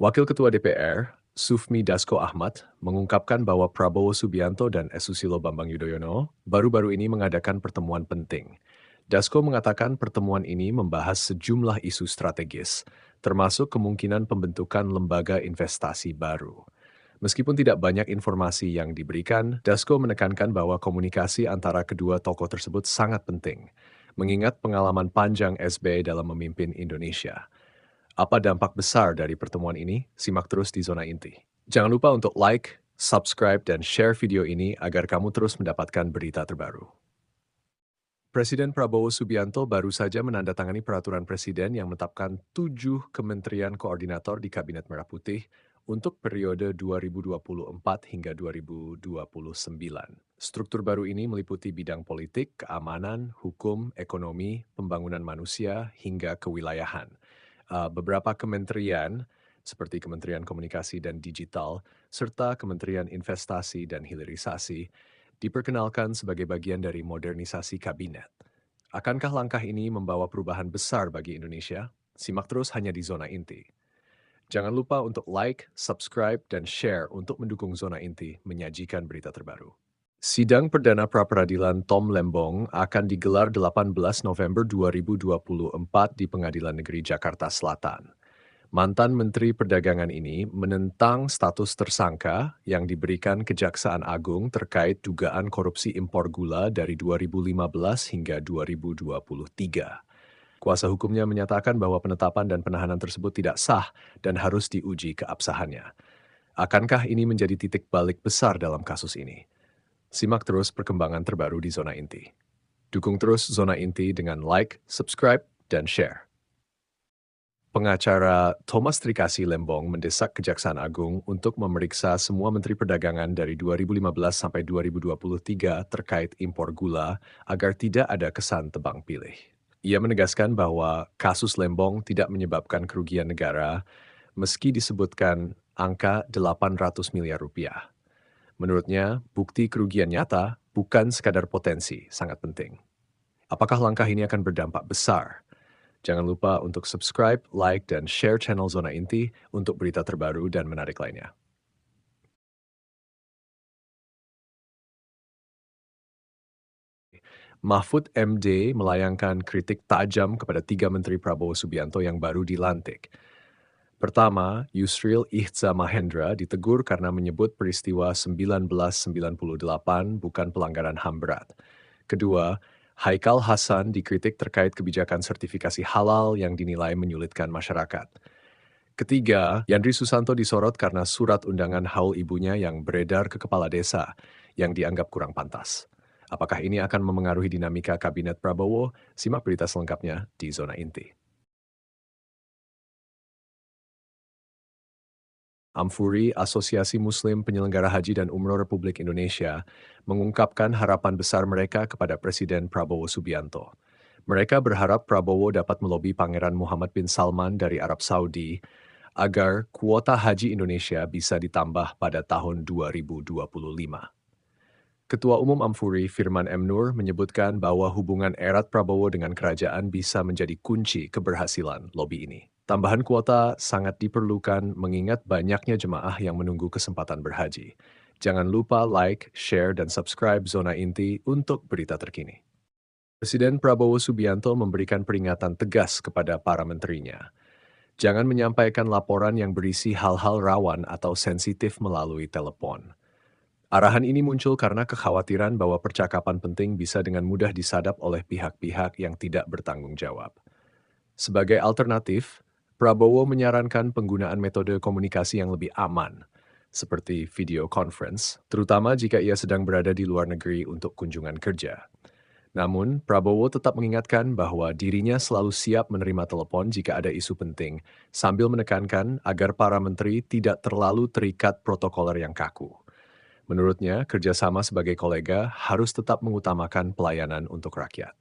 Wakil Ketua DPR, Sufmi Dasko Ahmad, mengungkapkan bahwa Prabowo Subianto dan Susilo Bambang Yudhoyono baru-baru ini mengadakan pertemuan penting. Dasko mengatakan pertemuan ini membahas sejumlah isu strategis, termasuk kemungkinan pembentukan lembaga investasi baru. Meskipun tidak banyak informasi yang diberikan, Dasko menekankan bahwa komunikasi antara kedua tokoh tersebut sangat penting, mengingat pengalaman panjang SBY dalam memimpin Indonesia. Apa dampak besar dari pertemuan ini? Simak terus di Zona Inti. Jangan lupa untuk like, subscribe, dan share video ini agar kamu terus mendapatkan berita terbaru. Presiden Prabowo Subianto baru saja menandatangani peraturan presiden yang menetapkan 7 kementerian koordinator di Kabinet Merah Putih untuk periode 2024 hingga 2029. Struktur baru ini meliputi bidang politik, keamanan, hukum, ekonomi, pembangunan manusia, hingga kewilayahan. Beberapa kementerian seperti Kementerian Komunikasi dan Digital serta Kementerian Investasi dan Hilirisasi diperkenalkan sebagai bagian dari modernisasi kabinet. Akankah langkah ini membawa perubahan besar bagi Indonesia? Simak terus hanya di Zona Inti. Jangan lupa untuk like, subscribe, dan share untuk mendukung Zona Inti menyajikan berita terbaru. Sidang Perdana Pra-Peradilan Tom Lembong akan digelar 18 November 2024 di Pengadilan Negeri Jakarta Selatan. Mantan Menteri Perdagangan ini menentang status tersangka yang diberikan Kejaksaan Agung terkait dugaan korupsi impor gula dari 2015 hingga 2023. Kuasa hukumnya menyatakan bahwa penetapan dan penahanan tersebut tidak sah dan harus diuji keabsahannya. Akankah ini menjadi titik balik besar dalam kasus ini? Simak terus perkembangan terbaru di Zona Inti. Dukung terus Zona Inti dengan like, subscribe, dan share. Pengacara Thomas Trikasi Lembong mendesak Kejaksaan Agung untuk memeriksa semua Menteri Perdagangan dari 2015 sampai 2023 terkait impor gula agar tidak ada kesan tebang pilih. Ia menegaskan bahwa kasus Lembong tidak menyebabkan kerugian negara meski disebutkan angka 800 miliar rupiah. Menurutnya, bukti kerugian nyata bukan sekadar potensi, sangat penting. Apakah langkah ini akan berdampak besar? Jangan lupa untuk subscribe, like, dan share channel Zona Inti untuk berita terbaru dan menarik lainnya. Mahfud MD melayangkan kritik tajam kepada 3 Menteri Prabowo Subianto yang baru dilantik. Pertama, Yusril Ihdza Mahendra ditegur karena menyebut peristiwa 1998 bukan pelanggaran HAM berat. Kedua, Haikal Hasan dikritik terkait kebijakan sertifikasi halal yang dinilai menyulitkan masyarakat. Ketiga, Yandri Susanto disorot karena surat undangan haul ibunya yang beredar ke kepala desa yang dianggap kurang pantas. Apakah ini akan memengaruhi dinamika Kabinet Prabowo? Simak berita selengkapnya di Zona Inti. Amfuri, Asosiasi Muslim Penyelenggara Haji dan Umroh Republik Indonesia, mengungkapkan harapan besar mereka kepada Presiden Prabowo Subianto. Mereka berharap Prabowo dapat melobi Pangeran Muhammad bin Salman dari Arab Saudi agar kuota haji Indonesia bisa ditambah pada tahun 2025. Ketua Umum Amfuri, Firman M. Nur, menyebutkan bahwa hubungan erat Prabowo dengan kerajaan bisa menjadi kunci keberhasilan lobi ini. Tambahan kuota sangat diperlukan mengingat banyaknya jemaah yang menunggu kesempatan berhaji. Jangan lupa like, share, dan subscribe Zona Inti untuk berita terkini. Presiden Prabowo Subianto memberikan peringatan tegas kepada para menterinya. Jangan menyampaikan laporan yang berisi hal-hal rawan atau sensitif melalui telepon. Arahan ini muncul karena kekhawatiran bahwa percakapan penting bisa dengan mudah disadap oleh pihak-pihak yang tidak bertanggung jawab. Sebagai alternatif, Prabowo menyarankan penggunaan metode komunikasi yang lebih aman, seperti video conference, terutama jika ia sedang berada di luar negeri untuk kunjungan kerja. Namun, Prabowo tetap mengingatkan bahwa dirinya selalu siap menerima telepon jika ada isu penting, sambil menekankan agar para menteri tidak terlalu terikat protokoler yang kaku. Menurutnya, kerjasama sebagai kolega harus tetap mengutamakan pelayanan untuk rakyat.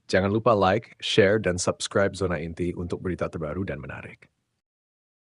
Jangan lupa like, share, dan subscribe Zona Inti untuk berita terbaru dan menarik.